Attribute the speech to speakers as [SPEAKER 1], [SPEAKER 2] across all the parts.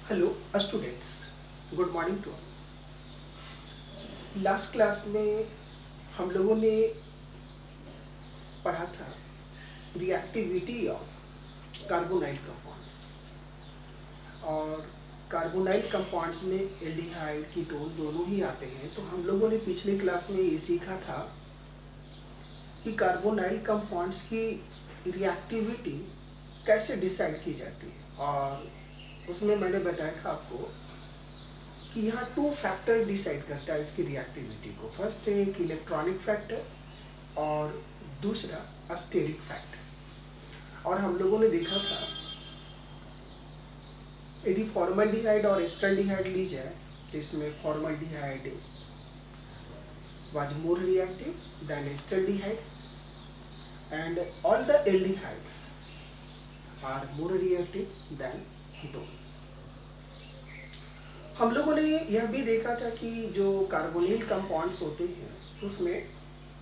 [SPEAKER 1] Hello students, good morning to all. Last class में हम लोगों ने पढ़ा था रिएक्टिविटी ऑफ कार्बोनाइल कंपाउंड्स। और कार्बोनाइल कंपाउंड्स में एल्डिहाइड कीटोन दोनों ही आते हैं। तो हम लोगों ने पिछले क्लास में ये सीखा था कि कार्बोनाइल कंपाउंड्स की रिएक्टिविटी कैसे डिसाइड की जाती है। और उसमें मैंने बताया था आपको कि यहाँ टू फैक्टर डिसाइड करता है इसकी रिएक्टिविटी को। फर्स्ट है एक इलेक्ट्रॉनिक फैक्टर और दूसरा स्टेरिक फैक्टर। और हम लोगों ने देखा था यदि फॉर्मल्डिहाइड और एस्टल्डिहाइड ली जाए तो इसमें formaldehyde was more reactive than esteraldehyde and all the aldehydes are more reactive than ketones। हम लोगों ने यह भी देखा था कि जो कार्बोनिल कंपाउंड्स होते हैं उसमें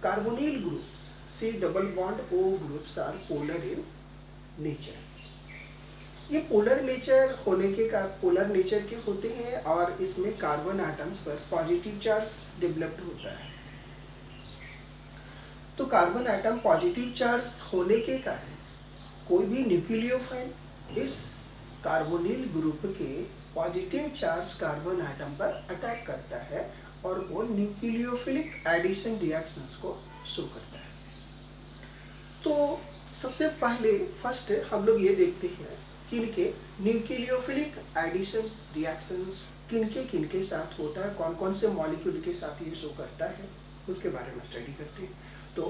[SPEAKER 1] carbonyl groups C double bond O groups are polar in nature. ये पोलर नेचर होने के पोलर नेचर के होते हैं और इसमें कार्बन एटम्स पर पॉजिटिव चार्ज डेवलप्ड होता है। तो कार्बन एटम पॉजिटिव चार्ज होने के कारण कोई भी न्यूक्लियोफाइल इस कार्बोनिल ग्रुप के पॉजिटिव चार्ज कार्बन एटम पर अटैक करता है और वो न्यूक्लियोफिलिक एडिशन रिएक्शंस को शो करता है। तो सबसे पहले फर्स्ट हम लोग ये देखते हैं कि इनके न्यूक्लियोफिलिक एडिशन रिएक्शंस किनके साथ होता है, कौन कौन से मॉलिक्यूल के साथ ये शो करता है, उसके बारे में स्टडी करते हैं। तो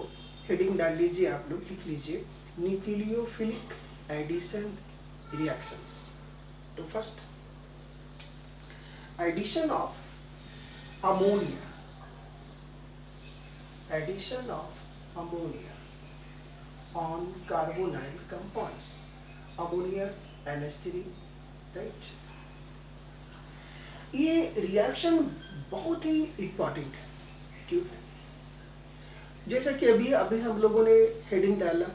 [SPEAKER 1] हेडिंग डाल लीजिए, आप लोग लिख लीजिए न्यूक्लियोफिलिक एडिशन रिएक्शंस। तो first addition of ammonia, addition of ammonia on carbonyl compounds, ammonia NH3, right. ये रिएक्शन बहुत ही इंपॉर्टेंट है। क्यों है? जैसा कि अभी अभी हम लोगों ने हेडिंग डाला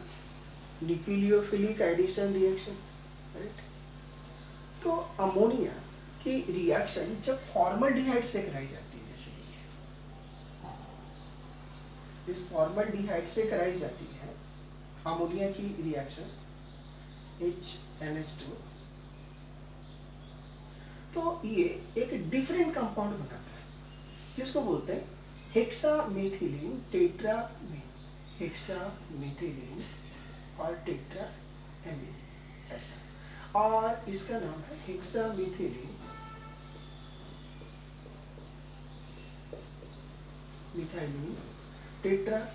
[SPEAKER 1] न्यूक्लियोफिलिक एडिशन रिएक्शन, राइट। तो अमोनिया की रिएक्शन जब फॉर्मल्डिहाइड से कराई जाती है, जैसे इस फॉर्मल्डिहाइड से कराई जाती है अमोनिया की रिएक्शन HNH2, तो ये एक डिफरेंट कंपाउंड बनाता है जिसको बोलते हैं हेक्सामेथिलीन टेट्रामीन, हेक्सामेथिलीन और टेट्रामीन ऐसा। और इसका नाम है हेक्सामेथिलीन मिथाइलिन टेट्रामीन,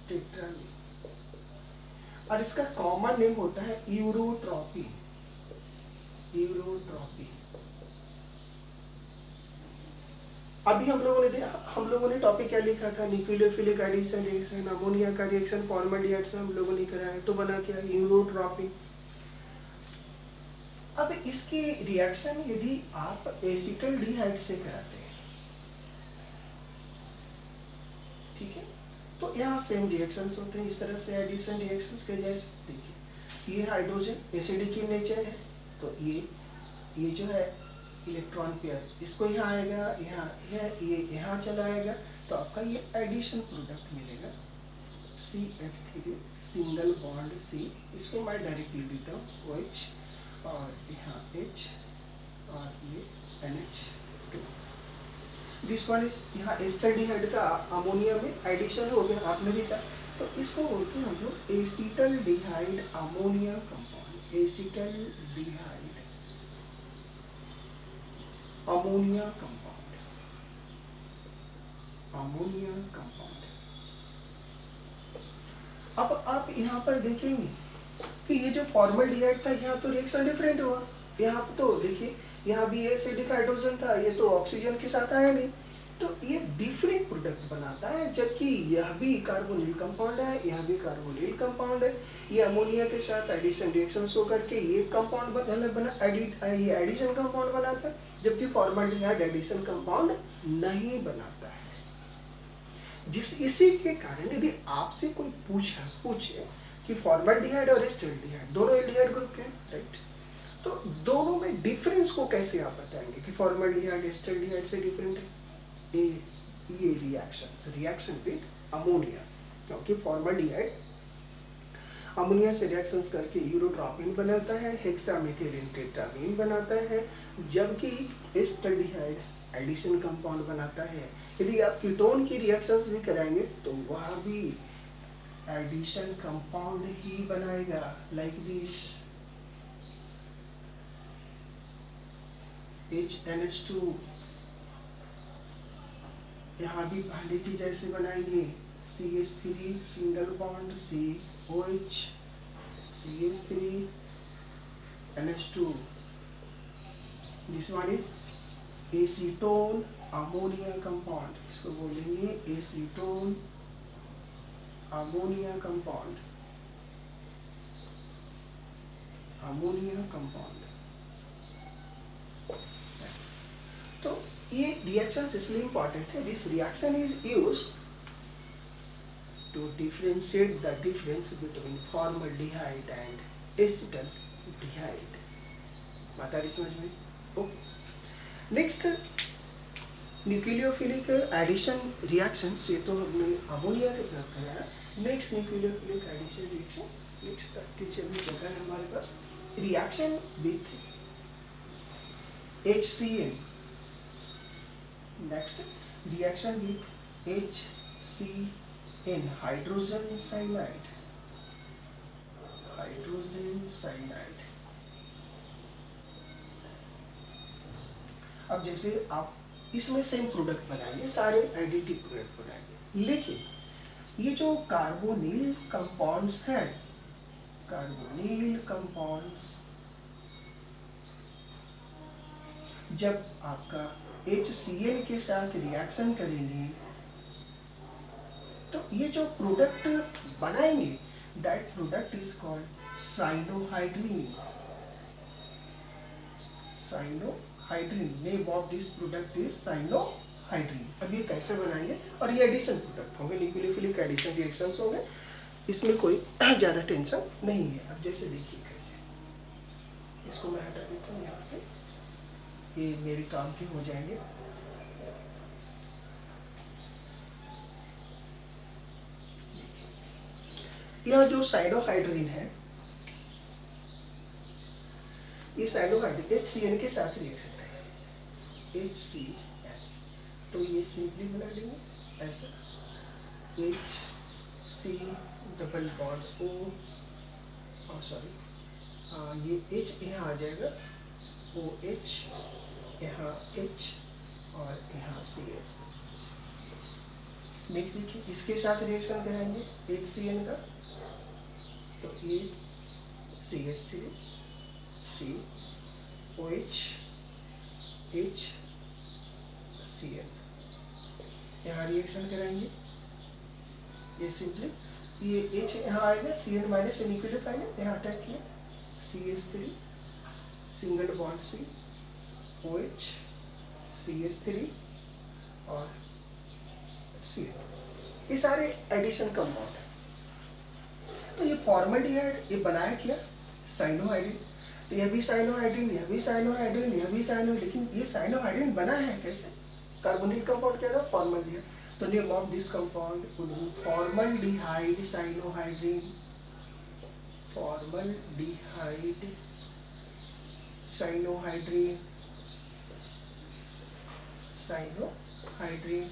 [SPEAKER 1] टेट्रामीन। और इसका कॉमन नेम होता है यूरोट्रॉपी, यूरोट्रॉपी। अभी हम लोगों ने टॉपिक क्या लिखा था, न्यूक्लियोफिलिक एडिशन रिएक्शन, अमोनिया का रिएक्शन फॉर्मल्डिहाइड से हम लोगों ने कराया, तो बना क्या, यूरोट्रॉपी। अब इसकी रिएक्शन यदि आप एसिटल्डिहाइड से कराते हैं, ठीक है, तो यहाँ सेम रिएक्शंस होते हैं इस तरह से एडिशन रिएक्शंस के जैसे। देखिए ये हाइड्रोजन एसिडिक इन नेचर है, तो ये जो है इलेक्ट्रॉन पेयर, इसको यहाँ आएगा, यहाँ ये यहाँ चला आएगा, तो आपका ये एडिशन प्रोडक्ट मिलेगा CH3 सिंगल बॉन्ड C। इसको मैं डायरेक्टली लिखता हूँ OH और यहाँ H और ये NH2। दिस वन इज, यहाँ एस्टल्डिहाइड का अमोनिया में एडिशन हो गया, आपने देखा। तो इसको बोलते हैं हम लोग acetaldehyde ammonia compound, acetaldehyde ammonia compound, ammonia compound. अब आप यहाँ पर देखेंगे कि ये जो फॉर्मल्डिहाइड था, यहाँ तो रिएक्शन डिफरेंट हुआ। यहाँ तो देखिए, यहाँ भी एसिडिक हाइड्रोजन था, ये तो ऑक्सीजन के साथ आया नहीं, तो ये डिफरेंट प्रोडक्ट बनाता है। जबकि यह भी कार्बोनिल कंपाउंड है, यह भी कार्बोनिल कंपाउंड है, ये अमोनिया के साथ एडिशन रिएक्शन शो करके ये कंपाउंड ये एडिशन कंपाउंड बनाता है, जबकि फॉर्मल्डिहाइड एडिशन कंपाउंड नहीं बनाता है। इसी के कारण यदि आपसे कोई पूछे कि फॉर्मल्डिहाइड और एस्टल्डिहाइड दोनों एल्डिहाइड ग्रुप के हैं, राइट, तो दोनों में डिफरेंस को कैसे आप बताएंगे कि फॉर्मल्डिहाइड एस्टल्डिहाइड से डिफरेंट है? ये रिएक्शन विद अमोनिया, क्योंकि फॉर्मल्डिहाइड अमोनिया से रिएक्शंस करके यूरोट्रॉपिन बनाता है, हेक्सामेथिलीन टेट्रामीन बनाता है, जबकि एस्टल्डिहाइड एडिशन कंपाउंड बनाता है। यदि आप कीटोन की रिएक्शंस भी कराएंगे तो वह भी एडिशन कंपाउंड ही बनाएगा, लाइक दिस HNH2, यहाँ भी पहले की जैसे बनाएंगे, CH3 single bond COH, CH3 NH2, this one is acetone ammonia compound, इसको बोलेंगे acetone ammonia compound, ammonia compound. तो ये रिएक्शन इसलिए इंपॉर्टेंट है, this reaction is use to differentiate the difference between formaldehyde and acetaldehyde. बात आ रही समझ में? Okay, next nucleophilic addition reaction, ये तो हमने अमोनिया के साथ कराया। Next nucleophilic addition reaction, next teacher जगह है हमारे पास, reaction with HCl। Next reaction with HCN, hydrogen cyanide, hydrogen cyanide. अब जैसे आप इसमें सेम प्रोडक्ट बनाएंगे, सारे एडिटिव प्रोडक्ट बनाएंगे, लेकिन ये जो कार्बोनिल कंपाउंड्स हैं, कार्बोनिल कंपाउंड्स जब आपका HCl के साथ रिएक्शन करेंगे तो ये जो प्रोडक्ट बनाएंगे, that product is called cyanohydrin. Cyanohydrin, name of this product is cyanohydrin. अब ये कैसे बनाएंगे, और ये एडिशन प्रोडक्ट होंगे, न्यूक्लियोफिलिक एडिशन रिएक्शंस होंगे, इसमें कोई ज़्यादा टेंशन नहीं है। अब जैसे देखिए कैसे, इसको मैं हटा देता हूँ यहाँ से, ये मेरे काम के हो जाएंगे। यह जो साइनोहाइड्रीन है, ये साइनोहाइड्रीन HCN के साथ रिएक्शन करेगा, HCN, तो ये सिंपली बना लेंगे ऐसा, HC double bond O, sorry ये H यहाँ आ जाएगा, OH यहाँ H और यहाँ Cl। नेक्स्ट देखिए, इसके साथ रिएक्शन कराएंगे HCN का, तो ये CH3 C OH H Cl, यहाँ रिएक्शन कराएंगे, ये सिंपली ये H यहाँ आएगा, Cl माइनस न्यूक्लियोफाइल यहाँ अटैक किया, CH3 single bond C OH CH3 और Cl, ये सारे एडिशन कंपाउंड है। तो ये फॉर्मल्डिहाइड ये बनाया क्या, साइनोहाइड्रीन, तो यह भी साइनोहाइड्रीन, यह भी साइनोहाइड्रीन, यह भी साइनो, लेकिन ये साइनोहाइड्रीन बना है कैसे, कार्बोनिल कंपाउंड क्या था, फॉर्मल्डिहाइड, तो name of this compound formaldehyde cyanohydrin, formaldehyde cyanohydrin, cyanohydrin.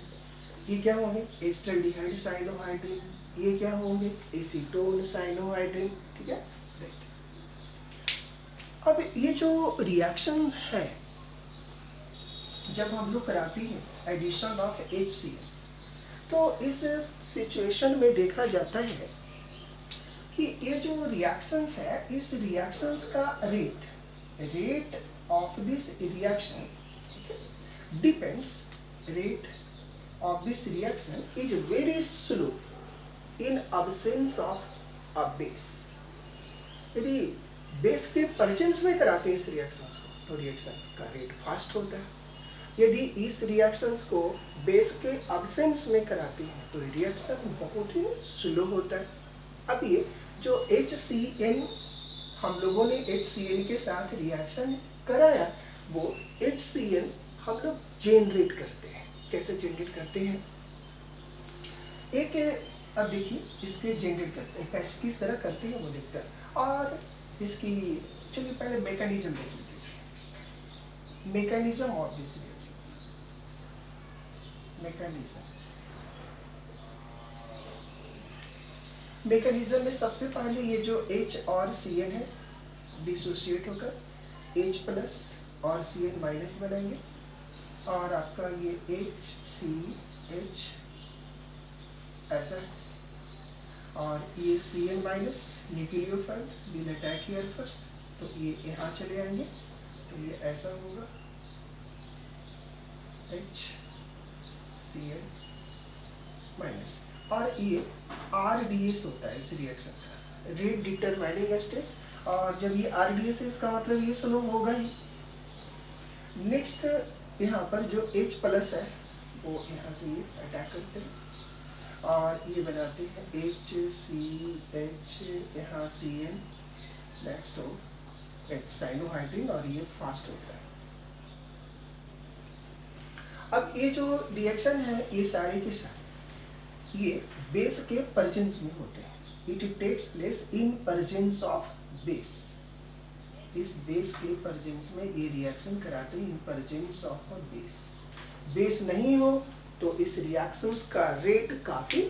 [SPEAKER 1] ये क्या होंगे, एस्टल्डिहाइड साइनोहाइड्रीन, ये क्या होंगे, एसीटोन साइनोहाइड्रीन, ठीक है, राइट। अब ये जो रिएक्शन है जब हम लोग कराते हैं एडिशन ऑफ HCl, तो इस सिचुएशन में देखा जाता है कि ये जो रिएक्शंस है, इस रिएक्शंस का rate of this reaction depends, rate of this reaction is very slow in absence of a base। यदि बेस के प्रेजेंस में कराते हैं इस रिएक्शंस को तो रिएक्शन का रेट फास्ट होता है। यदि इस रिएक्शंस को बेस के अब्सेंस में कराते हैं तो रिएक्शन बहुत ही स्लो होता है। अब ये जो HCN हम लोगों ने HCl के साथ रिएक्शन कराया, वो HCl हम लोग जेनरेट करते हैं। कैसे जेनरेट करते हैं? एक, अब देखिए इसके जेनरेट करते हैं, कैसे किस तरह करते हैं वो देखते हैं। और इसकी, चलिए पहले मैकेनिज्म देख लीजिए। Mechanism of this reactions, mechanism में सबसे पहले ये जो H और Cl है डिसोसिएट होकर H प्लस और Cl माइनस बनाएंगे, और आपका ये HCH ऐसा, और ये Cl minus nucleophile will attack here first, तो ये यहाँ चले आएंगे, तो ये ऐसा होगा HCl माइनस, और ये RDS होता है इस रिएक्शन का, रेट डिटरमाइनिंग स्टेप। और जब ये RDS है इसका मतलब ये स्लो होगा ही। नेक्स्ट यहाँ पर जो H प्लस है वो यहाँ से ये अटैक करते हैं, और ये बनाते हैं HCH, यहाँ Cl, नेक्स्ट हो H साइनोहाइड्रिन, और ये फास्ट होता है। अब ये जो रिएक्शन है ये सारे के सारे ये बेस के प्रेजेंस में होते हैं। It takes place in presence of base, इस बेस के प्रेजेंस में ये रिएक्शन कराते हैं, in presence of base. Base नहीं हो तो इस रिएक्शंस का रेट काफी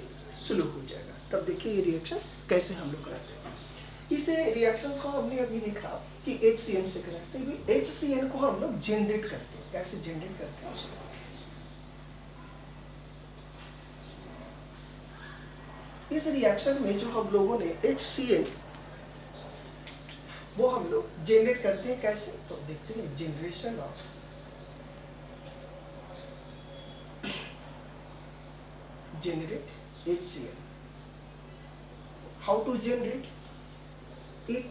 [SPEAKER 1] स्लो हो जाएगा। तब देखिए ये रिएक्शन कैसे हम लोग कराते हैं। इसे रिएक्शंस को हमने अभी देखा कि HCl से कराते हैं, HCl को हम लोग जनरेट करते हैं। कैसे जनरेट करते हैं उसको, इस रिएक्शन में जो हम लोगों ने HCl वो हम लोग जनरेट करते हैं। कैसे, तो देखते हैं generation of generate HCl. How to generate it?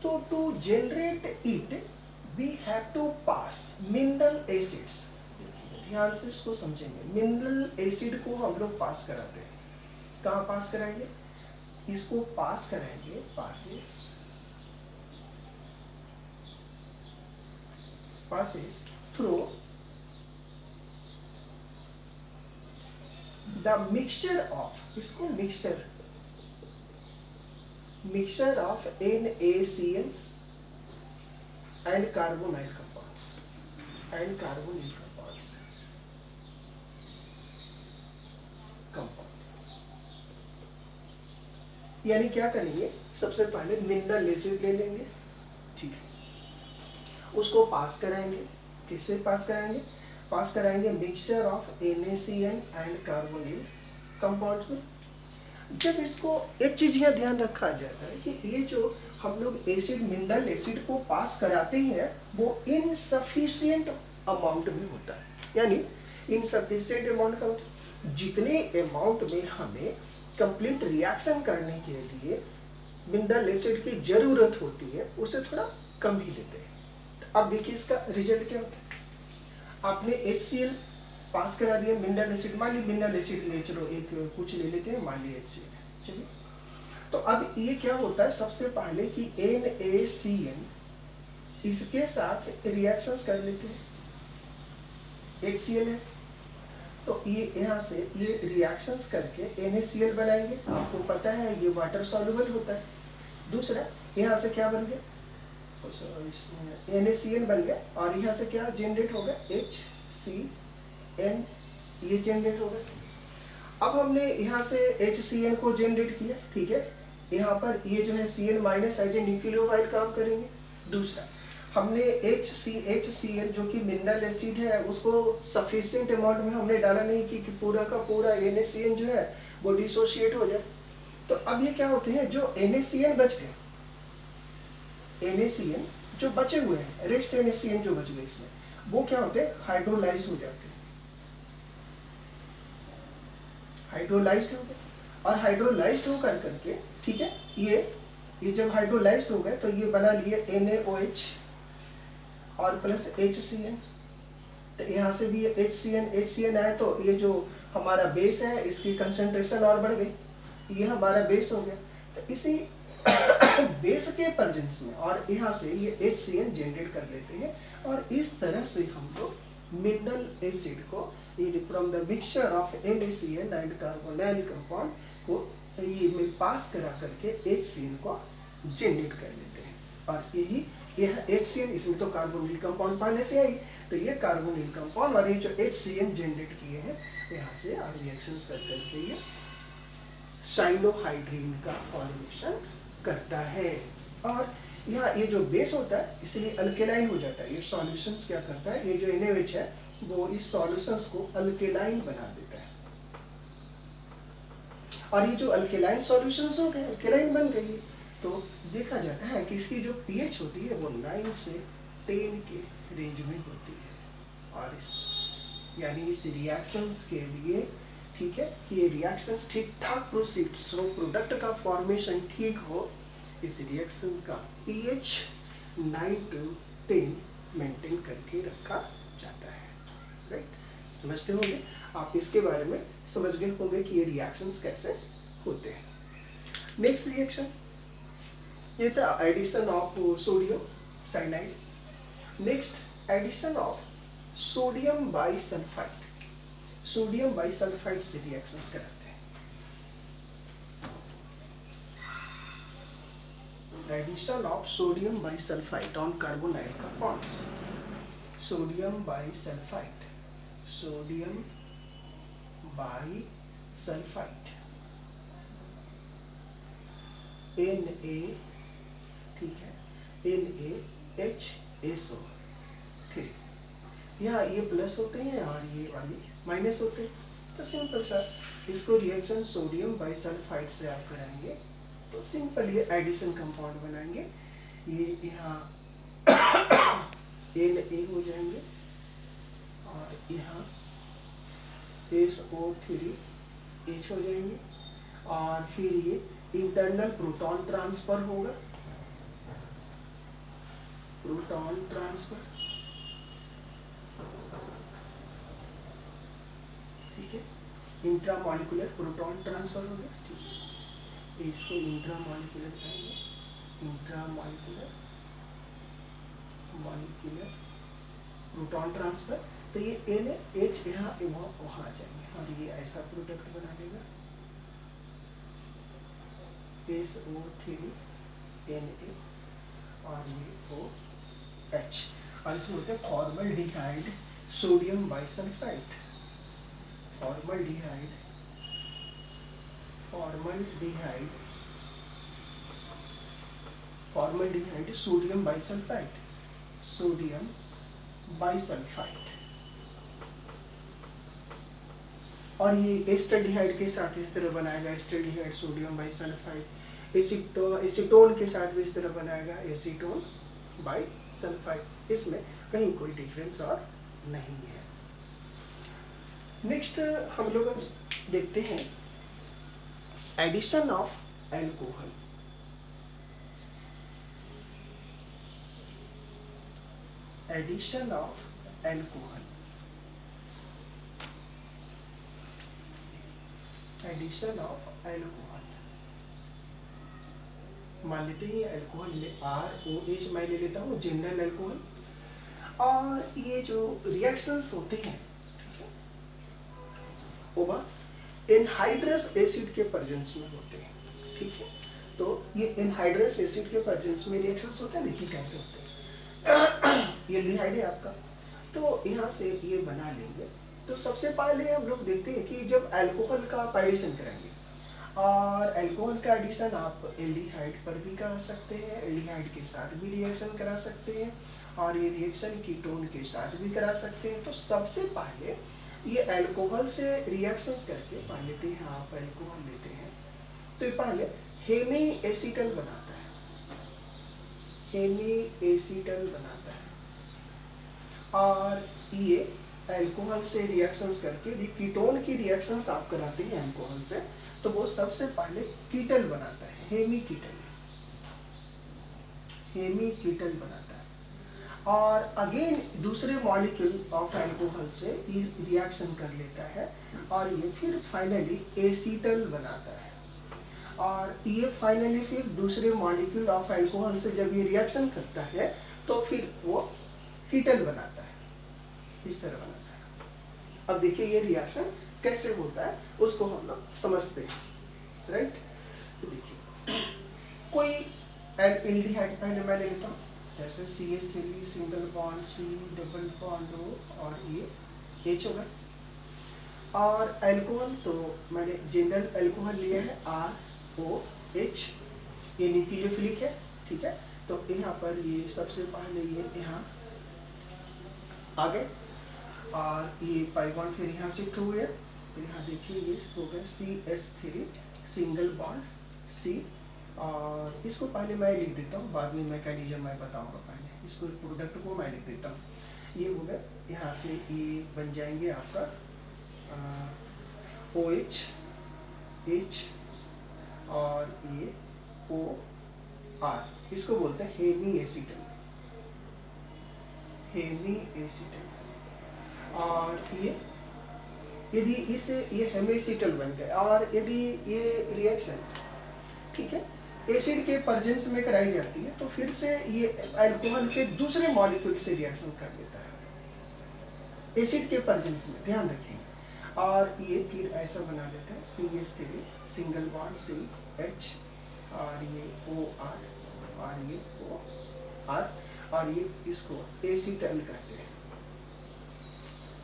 [SPEAKER 1] So to generate it, we have to pass mineral acids. ध्यान से इसको समझेंगे। मिनरल एसिड को हम लोग पास कराते हैं। कहाँ पास कराएंगे? इसको पास कराएंगे, passes through the mixture of, इसको mixture of NaCl and carbonyl compounds, यानी क्या करेंगे, सबसे पहले मिनरल एसिड ले लेंगे, ठीक है, उसको पास कराएंगे। किससे पास कराएंगे? पास कराएंगे mixture of NaCl and carbonyl compounds में। जब इसको एक चीज यहाँ ध्यान रखा जाता है कि ये जो हम लोग एसिड, मिनरल एसिड को पास कराते हैं वो इनसफिशिएंट अमाउंट में होता है। यानी इनसफिशिएंट अमाउंट का मतलब जितने अमाउंट में हमें कंप्लीट रिएक्शन करने के लिए मिनरल एसिड की जरूरत होती है उससे थोड़ा कम ही लेते हैं। अब देखिए इसका रिजल्ट क्या होता है। आपने HCl पास करा दिया मिनरल एसिड, मान लीजिए मिनरल एसिड ले, चलो एक कुछ ले लेते हैं, मान लीजिए HCl। चलिए, तो अब ये क्या होता है, सबसे पहले कि NaCl इसके साथ रिएक्शंस कर लेते हैं। HCl है तो ये यहाँ से ये रिएक्शंस करके NaCl बनाएंगे। आपको पता है ये वाटर सॉल्युबल होता है। दूसरा यहाँ से क्या बन गया, NaCl बन गया, और यहाँ से क्या जनरेट होगा, HCl, ये जनरेट होगा। अब हमने यहाँ से HCl को जनरेट किया, ठीक है, यहाँ पर ये जो है Cl minus as a nucleophile काम करेंगे। दूसरा हमने HCl जो कि मिनरल एसिड है उसको सफिशिएंट अमाउंट में हमने डाला नहीं कि पूरा का पूरा NaCl जो है वो डिसोशिएट हो जाए। तो अब ये क्या होते हैं, जो NaCl बच गए, NaCl जो बचे हुए हैं, रेस्ट NaCl जो बच गए इसमें, वो क्या होते हैं, हाइड्रोलाइज हो जाते हैं। हाइड्रोलाइज्ड हो गए, और हाइड्रोलाइज्ड होकर करके, ठीक है, ये जब हाइड्रोलाइज्ड हो गए तो ये बना लिए NaOH और प्लस HCl। तो यहाँ से भी ये HCl आए तो ये जो हमारा बेस है इसकी कंसंट्रेशन और बढ़ गई, ये हमारा बेस हो गया। तो इसी बेस के प्रेजेंस में, और यहाँ से ये HCN जनरेट कर लेते हैं, और इस तरह से हम लोग मिनरल एसिड को from the mixture of NaCN and carbonyl compound को ये में पास करा करके HCN को जनरेट कर लेते हैं। और यह HCN, इसमें तो कार्बोनिल कंपाउंड पहले से आई, तो ये कार्बोनिल कंपाउंड और ये जो HCN जनरेट किए हैं यहाँ से रिएक्शंस कर करके ये साइनोहाइड्रीन का फॉर्मेशन करता है। और यहाँ ये जो बेस होता है इसलिए अल्केलाइन हो जाता है। ये सॉल्यूशंस क्या करता है, ये जो NaOH है वो इस सॉल्यूशंस को अल्केलाइन बना देता है, और ये जो अल्केलाइन सॉल्यूशंस हो गए, अल्केलाइन बन गई, तो देखा जाता है कि इसकी जो pH होती है वो 9 से 10 के रेंज में होती है। और यानी इस रिएक्शंस के लिए, ठीक है, कि ये रिएक्शंस ठीक ठाक प्रोसीड, सो प्रोडक्ट का फॉर्मेशन ठीक हो, इस रिएक्शन का pH 9 to 10 मेंटेन करके रखा जाता है। राइट, समझते होंगे आप, इसके बारे में समझ गए होंगे कि ये रिएक्शंस कैसे होते हैं। नेक्स्ट रिएक्शन ये था addition of sodium cyanide. Next addition of sodium bisulphite, sodium bisulphite से रिएक्शंस कराते हैं। Addition of sodium bisulphite on carbonyl compounds, sodium bisulphite, sodium bisulphite Na, ठीक है, NaHSO, ठीक, यहाँ ये प्लस होते हैं और ये वाली माइनस होते हैं। तो सिंपल सा इसको रिएक्शन सोडियम बाइसल्फाइड से आप कराएंगे तो सिंपल ये एडिशन कंपाउंड बनाएंगे। ये यहाँ Na हो जाएंगे और यहाँ SO3H हो जाएंगे, और फिर ये इंटरनल प्रोटॉन ट्रांसफर होगा, प्रोटॉन ट्रांसफर, ठीक है, इंट्रामॉलिक्यूलर प्रोटॉन ट्रांसफर हो गया, ठीक है, इसको इंट्रामॉलिक्यूलर कहेंगे, इंट्रामॉलिक्यूलर मॉलिक्यूलर प्रोटॉन ट्रांसफर। तो ये NaH यहाँ वहाँ आ जाएंगे और ये ऐसा प्रोडक्ट बना देगा SO3Na और ये OH, और इसमें होते हैं formaldehyde sodium bisulphide, formaldehyde, formaldehyde, formaldehyde sodium bisulphite, sodium bisulphide. और ये एस्टरडिहाइड के साथ इस तरह बनाएगा, एस्टरडिहाइड सोडियम बाइसल्फाइड। एसीटोन के साथ भी इस तरह बनाएगा, एसीटोन बाइसल्फाइड। इसमें कहीं कोई डिफरेंस और नहीं है। नेक्स्ट हम लोग अब देखते हैं addition of alcohol. Addition of alcohol, addition of alcohol, मान लेते हैं एल्कोहल ROH मैं ले लेता हूँ, जनरल एल्कोहल। और ये जो रिएक्शंस होते हैं, ठीक है, वो एनहाइड्रस एसिड के प्रेजेंस में होते हैं, ठीक है। तो ये एनहाइड्रस एसिड के प्रेजेंस में रिएक्शंस होते हैं, देखिए कैसे होते हैं। ये एल्डिहाइड है आपका, तो यहाँ से ये बना लेंगे। तो सबसे पहले हम लोग देखते हैं कि जब अल्कोहल का आप एडिशन करेंगे, और अल्कोहल का एडिशन आप एल्डिहाइड पर भी करा सकते हैं, एल्डिहाइड के साथ भी रिएक्शन करा सकते हैं, और ये रिएक्शन कीटोन के साथ भी करा सकते हैं। तो सबसे पहले ये अल्कोहल से रिएक्शंस करके मान लेते हैं, आप अल्कोहल लेते हैं तो ये पहले हेमी एसीटल बनाता है, हेमी एसीटल बनाता है, और ये अल्कोहल से रिएक्शंस करके कीटोन की रिएक्शंस आप कराते हैं अल्कोहल से, तो वो सबसे पहले कीटल बनाता है, हेमी कीटल, हेमी कीटल बनाता है। और अगेन दूसरे मॉलिक्यूल ऑफ अल्कोहल से रिएक्शन कर लेता है, और ये फिर फाइनली एसीटल बनाता है। और ये फाइनली फिर दूसरे मॉलिक्यूल ऑफ अल्कोहल से जब ये रिएक्शन करता है तो फिर वो कीटन बनाता है, इस तरह बनाता है। अब देखिए ये रिएक्शन कैसे होता है उसको हम लोग समझते हैं, राइट। तो देखिए कोई एल्डिहाइड पहले मैं ले लेता हूँ, जैसे CH3 single bond C double bond O और ये H होगा। और अल्कोहल तो मैंने जनरल अल्कोहल लिया है ROH, ये न्यूक्लियोफिलिक है, ठीक है। तो यहाँ पर ये सबसे पहले ये यहाँ आ गए और ये पाई बॉन्ड फिर यहाँ शिफ्ट हो गया। तो यहाँ देखिए ये हो गया CH3 सिंगल बॉन्ड C, और इसको पहले मैं लिख देता हूँ, बाद में मैकेनिज्म मैं बताऊंगा, पहले इसको प्रोडक्ट को मैं लिख देता हूँ। ये हो गया, यहाँ से ये बन जाएंगे आपका OH H और ये OR, इसको बोलते हैं हेमी एसिटल, हेमी एसिटल। और ये यदि इसे ये हेमेसिटल बन गए और यदि ये रिएक्शन, ठीक है, एसिड के प्रेजेंस में कराई जाती है तो फिर से ये अल्कोहल के दूसरे मॉलिक्यूल से रिएक्शन कर लेता है एसिड के प्रेजेंस में, ध्यान रखिए। और ये फिर ऐसा बना देता है CH3 सिंगल बॉन्ड CH और ये OR और ये OR और ये इसको एसिटल कहते हैं।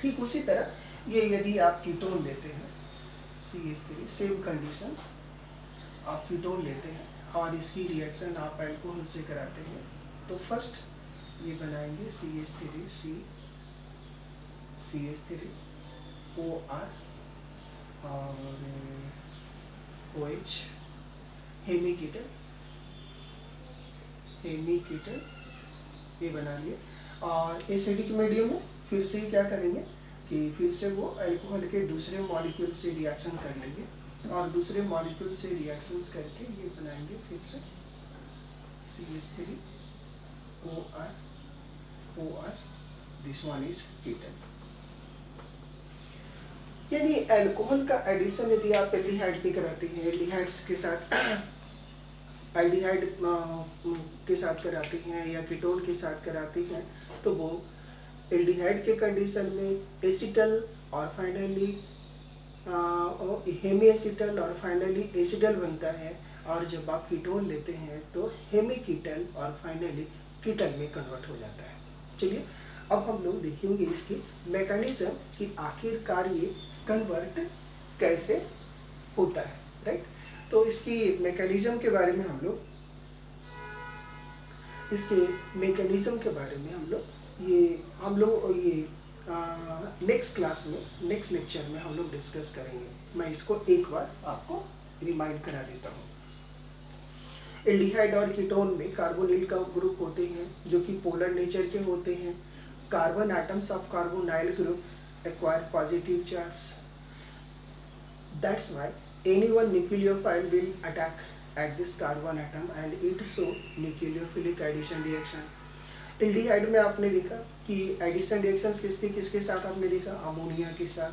[SPEAKER 1] ठीक उसी तरह ये यदि आप कीटोन लेते हैं CH3, सेम कंडीशंस, आप कीटोन लेते हैं और इसकी रिएक्शन आप अल्कोहल से कराते हैं तो फर्स्ट ये बनाएंगे CH3 CH3 OR और OH, हेमीकीटन ये बना लिए। और एसिडिक मीडियम में फिर से क्या करेंगे कि फिर से वो अल्कोहल के दूसरे मॉलिक्यूल से रिएक्शन कर लेंगे और दूसरे मॉलिक्यूल से रिएक्शंस करके ये बनाएंगे फिर से CH3 OR, this one is Keaton. यानी अल्कोहल का एडिशन यदि आप एल्डिहाइड पे कराते हैं, एल्डिहाइड्स के साथ एल्डिहाइड के साथ कराते हैं या कीटोन के साथ कराते हैं तो वो एल्डिहाइड के कंडीशन में एसिटल और फाइनली हेमी एसिटल और फाइनली एसिडल बनता है, और जब आप कीटोन लेते हैं तो हेमी कीटल और फाइनली कीटल में कन्वर्ट हो जाता है। चलिए अब हम लोग देखेंगे इसकी मैकेनिज्म कि आखिरकार ये कन्वर्ट कैसे होता है, राइट। तो इसकी मैकेनिज्म के बारे में हम लोग नेक्स्ट क्लास में, नेक्स्ट लेक्चर में हम लोग डिस्कस करेंगे। मैं इसको एक बार आपको रिमाइंड करा देता हूँ। एल्डिहाइड और कीटोन में कार्बोनिल का ग्रुप होते हैं जो कि पोलर नेचर के होते हैं। Carbon atoms of carbonyl group acquire positive charge, that's why any one nucleophile will attack at this carbon atom and it show nucleophilic addition reaction। Aldehyde में आपने देखा कि एडिशन रिएक्शंस किसके किसके साथ आपने देखा, अमोनिया के साथ।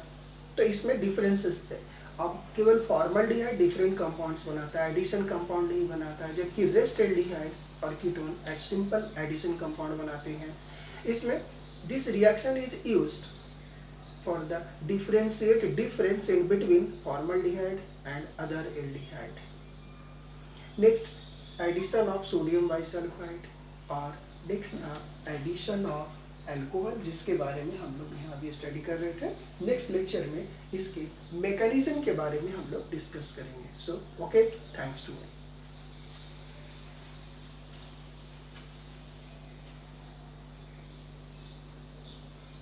[SPEAKER 1] तो इसमें डिफरेंसेस थे। अब केवल फॉर्मल्डिहाइड डिफरेंट कंपाउंड्स बनाता है, एडिशन कंपाउंड नहीं बनाता है, जबकि रेस्ट एल्डिहाइड और कीटोन सिंपल एडिशन कंपाउंड बनाते हैं। इसमें this reaction is used for the differentiate difference in between formaldehyde and other aldehyde। Next, addition of sodium bisulfite और next addition of alcohol, जिसके बारे में हम लोग यहाँ अभी स्टडी कर रहे थे। नेक्स्ट लेक्चर में इसके मैकेनिज्म के बारे में हम लोग डिस्कस करेंगे। So okay, thanks to.